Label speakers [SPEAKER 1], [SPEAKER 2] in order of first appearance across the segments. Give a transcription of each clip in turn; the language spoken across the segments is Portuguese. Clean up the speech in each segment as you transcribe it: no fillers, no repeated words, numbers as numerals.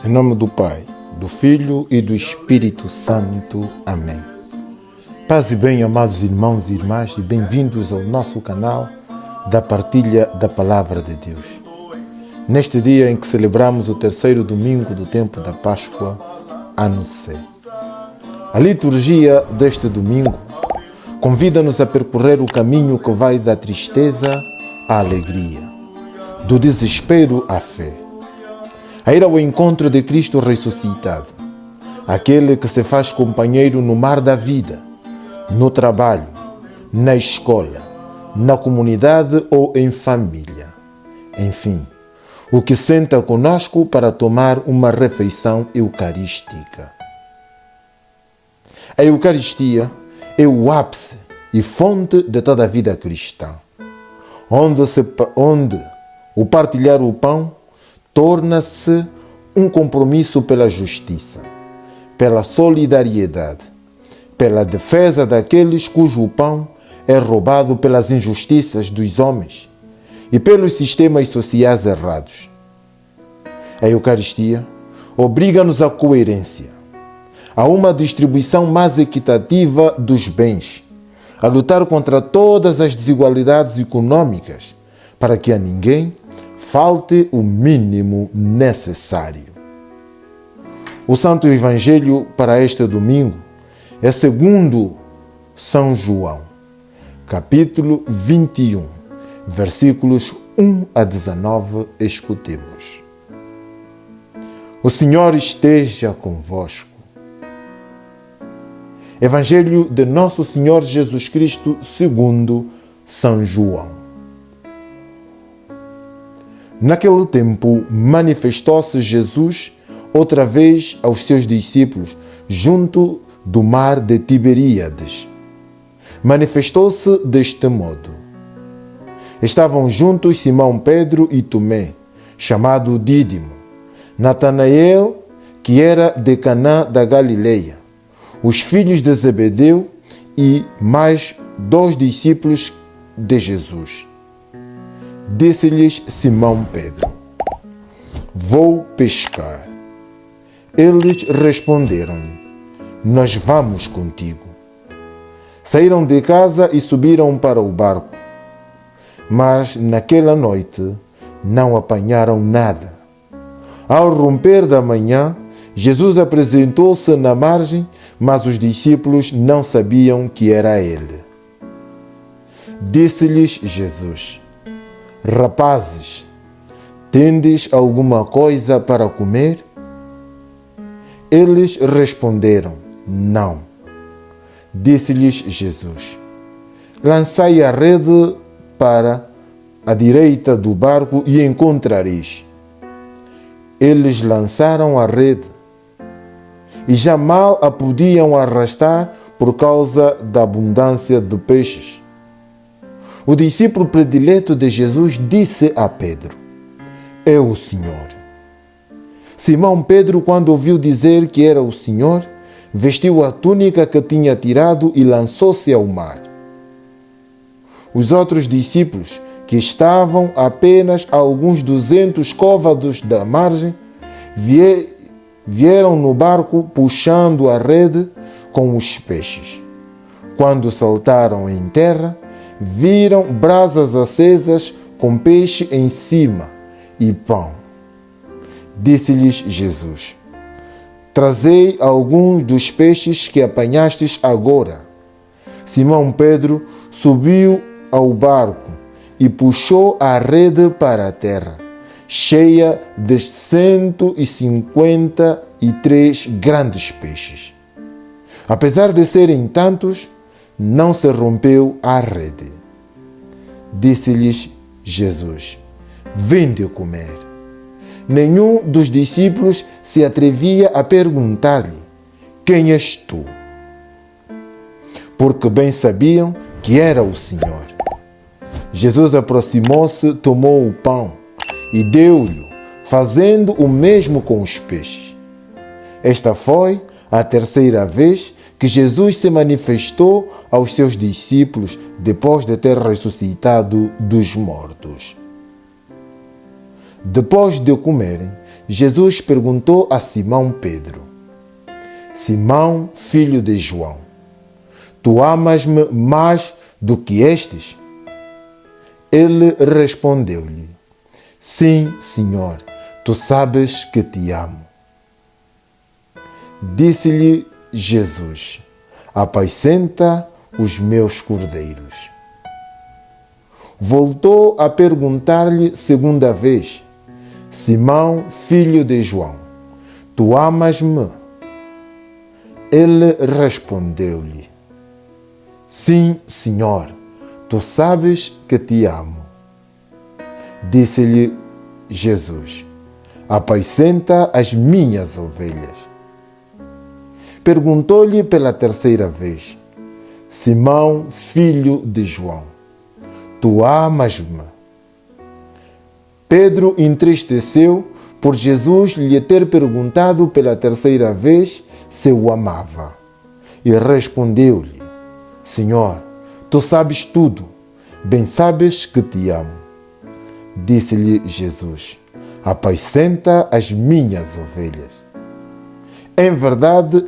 [SPEAKER 1] Em nome do Pai, do Filho e do Espírito Santo. Amém. Paz e bem, amados irmãos e irmãs, e bem-vindos ao nosso canal da partilha da Palavra de Deus. Neste dia em que celebramos o terceiro domingo do tempo da Páscoa, ano C. A liturgia deste domingo convida-nos a percorrer o caminho que vai da tristeza à alegria, do desespero à fé, a ir ao encontro de Cristo ressuscitado, aquele que se faz companheiro no mar da vida, no trabalho, na escola, na comunidade ou em família. Enfim, o que senta conosco para tomar uma refeição eucarística. A Eucaristia é o ápice e fonte de toda a vida cristã, onde o partilhar o pão torna-se um compromisso pela justiça, pela solidariedade, pela defesa daqueles cujo pão é roubado pelas injustiças dos homens e pelos sistemas sociais errados. A Eucaristia obriga-nos à coerência, a uma distribuição mais equitativa dos bens, a lutar contra todas as desigualdades econômicas, para que a ninguém falte o mínimo necessário. O Santo Evangelho para este domingo é segundo São João, capítulo 21, versículos 1 a 19, escutemos. O Senhor esteja convosco. Evangelho de Nosso Senhor Jesus Cristo segundo São João. Naquele tempo, manifestou-se Jesus outra vez aos seus discípulos, junto do mar de Tiberíades. Manifestou-se deste modo. Estavam juntos Simão Pedro e Tomé, chamado Dídimo, Natanael, que era de Caná da Galileia, os filhos de Zebedeu e mais 2 discípulos de Jesus. Disse-lhes Simão Pedro: Vou pescar. Eles responderam-lhe: Nós vamos contigo. Saíram de casa e subiram para o barco. Mas naquela noite não apanharam nada. Ao romper da manhã, Jesus apresentou-se na margem, mas os discípulos não sabiam que era ele. Disse-lhes Jesus: Rapazes, tendes alguma coisa para comer? Eles responderam: Não. Disse-lhes Jesus: Lançai a rede para a direita do barco e encontrareis. Eles lançaram a rede e já mal a podiam arrastar por causa da abundância de peixes. O discípulo predileto de Jesus disse a Pedro: É o Senhor. Simão Pedro, quando ouviu dizer que era o Senhor, vestiu a túnica que tinha tirado e lançou-se ao mar. Os outros discípulos, que estavam apenas a alguns 200 côvados da margem, vieram no barco puxando a rede com os peixes. Quando saltaram em terra, viram brasas acesas com peixe em cima e pão. Disse-lhes Jesus: Trazei alguns dos peixes que apanhastes agora. Simão Pedro subiu ao barco e puxou a rede para a terra, cheia de 153 grandes peixes. Apesar de serem tantos, não se rompeu a rede. Disse-lhes Jesus: Vinde comer. Nenhum dos discípulos se atrevia a perguntar-lhe: Quem és tu? Porque bem sabiam que era o Senhor. Jesus aproximou-se, tomou o pão e deu-lhe, fazendo o mesmo com os peixes. Esta foi a terceira vez que Jesus se manifestou aos seus discípulos depois de ter ressuscitado dos mortos. Depois de comerem, Jesus perguntou a Simão Pedro: Simão, filho de João, tu amas-me mais do que estes? Ele respondeu-lhe: Sim, Senhor, tu sabes que te amo. Disse-lhe Jesus: Apacenta os meus cordeiros. Voltou a perguntar-lhe segunda vez: Simão, filho de João, tu amas-me? Ele respondeu-lhe: Sim, Senhor, tu sabes que te amo. Disse-lhe Jesus: Apacenta as minhas ovelhas. Perguntou-lhe pela terceira vez: Simão, filho de João, tu amas-me? Pedro entristeceu por Jesus lhe ter perguntado pela terceira vez se o amava. E respondeu-lhe: Senhor, tu sabes tudo, bem sabes que te amo. Disse-lhe Jesus: Apacenta as minhas ovelhas. Em verdade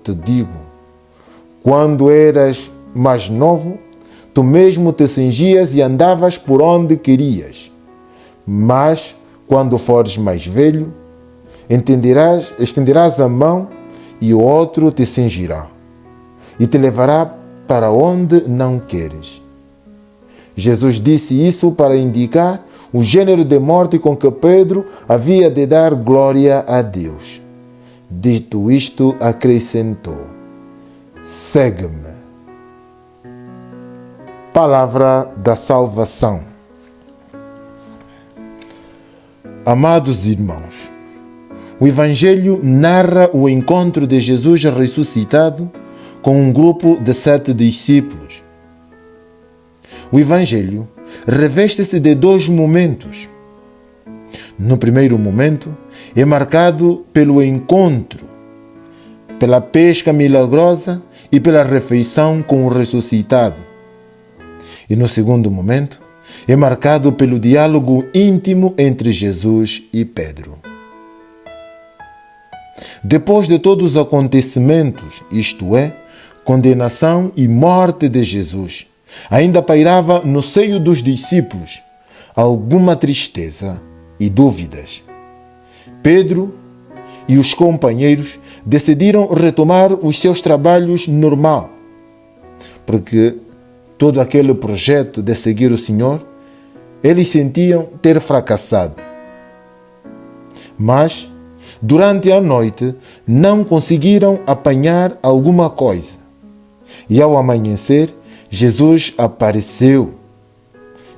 [SPEAKER 1] te digo, quando eras mais novo, tu mesmo te cingias e andavas por onde querias. Mas, quando fores mais velho, estenderás a mão e o outro te cingirá e te levará para onde não queres. Jesus disse isso para indicar o gênero de morte com que Pedro havia de dar glória a Deus. Dito isto, acrescentou: Segue-me. Palavra da salvação. Amados irmãos, o Evangelho narra o encontro de Jesus ressuscitado com um grupo de 7 discípulos. O Evangelho reveste-se de 2 momentos. No primeiro momento, é marcado pelo encontro, pela pesca milagrosa e pela refeição com o ressuscitado. E no segundo momento, é marcado pelo diálogo íntimo entre Jesus e Pedro. Depois de todos os acontecimentos, isto é, condenação e morte de Jesus, ainda pairava no seio dos discípulos alguma tristeza e dúvidas. Pedro e os companheiros decidiram retomar os seus trabalhos normal, porque todo aquele projeto de seguir o Senhor, eles sentiam ter fracassado. Mas, durante a noite, não conseguiram apanhar alguma coisa. E ao amanhecer, Jesus apareceu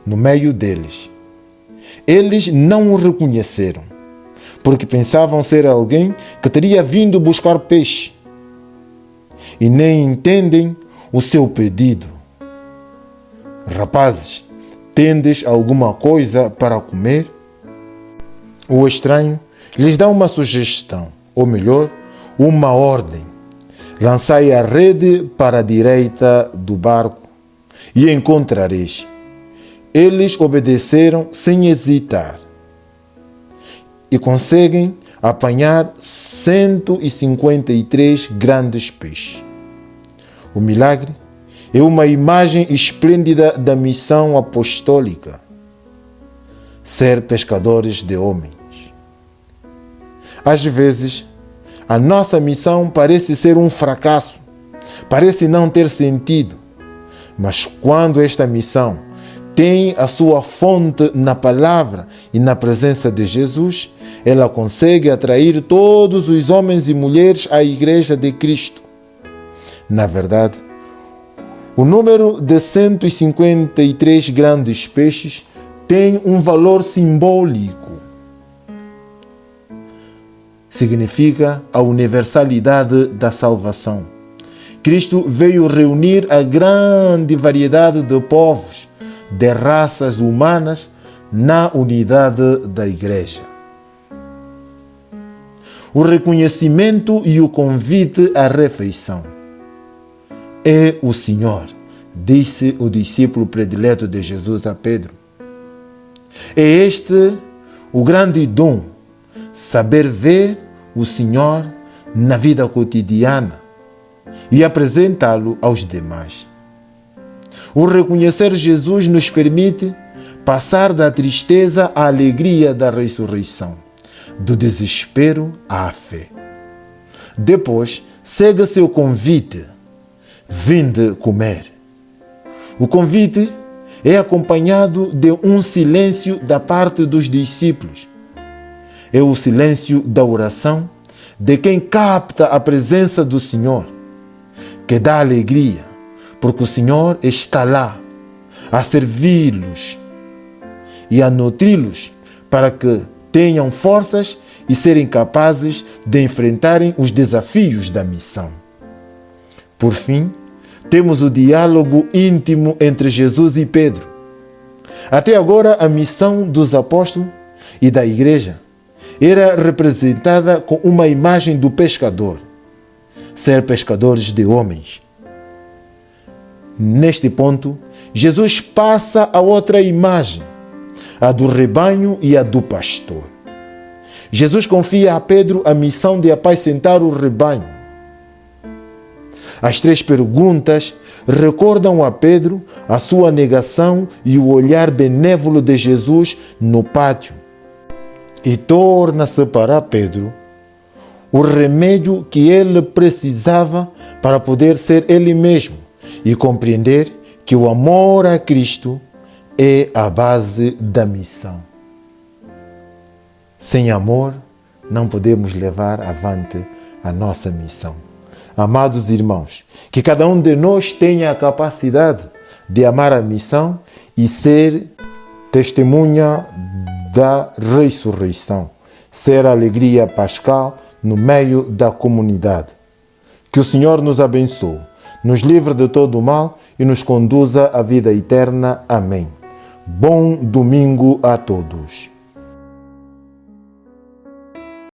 [SPEAKER 1] no meio deles. Eles não o reconheceram, porque pensavam ser alguém que teria vindo buscar peixe. E nem entendem o seu pedido. Rapazes, tendes alguma coisa para comer? O estranho lhes dá uma sugestão, ou melhor, uma ordem. Lançai a rede para a direita do barco e encontrareis. Eles obedeceram sem hesitar e conseguem apanhar 153 grandes peixes. O milagre é uma imagem esplêndida da missão apostólica: ser pescadores de homens. Às vezes, a nossa missão parece ser um fracasso, parece não ter sentido, mas quando esta missão tem a sua fonte na palavra e na presença de Jesus, ela consegue atrair todos os homens e mulheres à Igreja de Cristo. Na verdade, o número de 153 grandes peixes tem um valor simbólico. Significa a universalidade da salvação. Cristo veio reunir a grande variedade de povos, de raças humanas, na unidade da Igreja. O reconhecimento e o convite à refeição. É o Senhor, disse o discípulo predileto de Jesus a Pedro. É este o grande dom saber ver o Senhor na vida cotidiana e apresentá-lo aos demais. O reconhecer Jesus nos permite passar da tristeza à alegria da ressurreição, do desespero à fé. Depois, segue-se o convite: vinde comer. O convite é acompanhado de um silêncio da parte dos discípulos. É o silêncio da oração de quem capta a presença do Senhor, que dá alegria, porque o Senhor está lá a servi-los e a nutri-los para que tenham forças e serem capazes de enfrentarem os desafios da missão. Por fim, temos o diálogo íntimo entre Jesus e Pedro. Até agora, a missão dos apóstolos e da igreja era representada com uma imagem do pescador: ser pescadores de homens. Neste ponto, Jesus passa a outra imagem, a do rebanho e a do pastor. Jesus confia a Pedro a missão de apacentar o rebanho. As 3 perguntas recordam a Pedro a sua negação e o olhar benévolo de Jesus no pátio. E torna-se para Pedro o remédio que ele precisava para poder ser ele mesmo e compreender que o amor a Cristo é a base da missão. Sem amor, não podemos levar avante a nossa missão. Amados irmãos, que cada um de nós tenha a capacidade de amar a missão e ser testemunha da ressurreição, ser a alegria pascal no meio da comunidade. Que o Senhor nos abençoe, nos livre de todo o mal e nos conduza à vida eterna. Amém. Bom domingo a todos.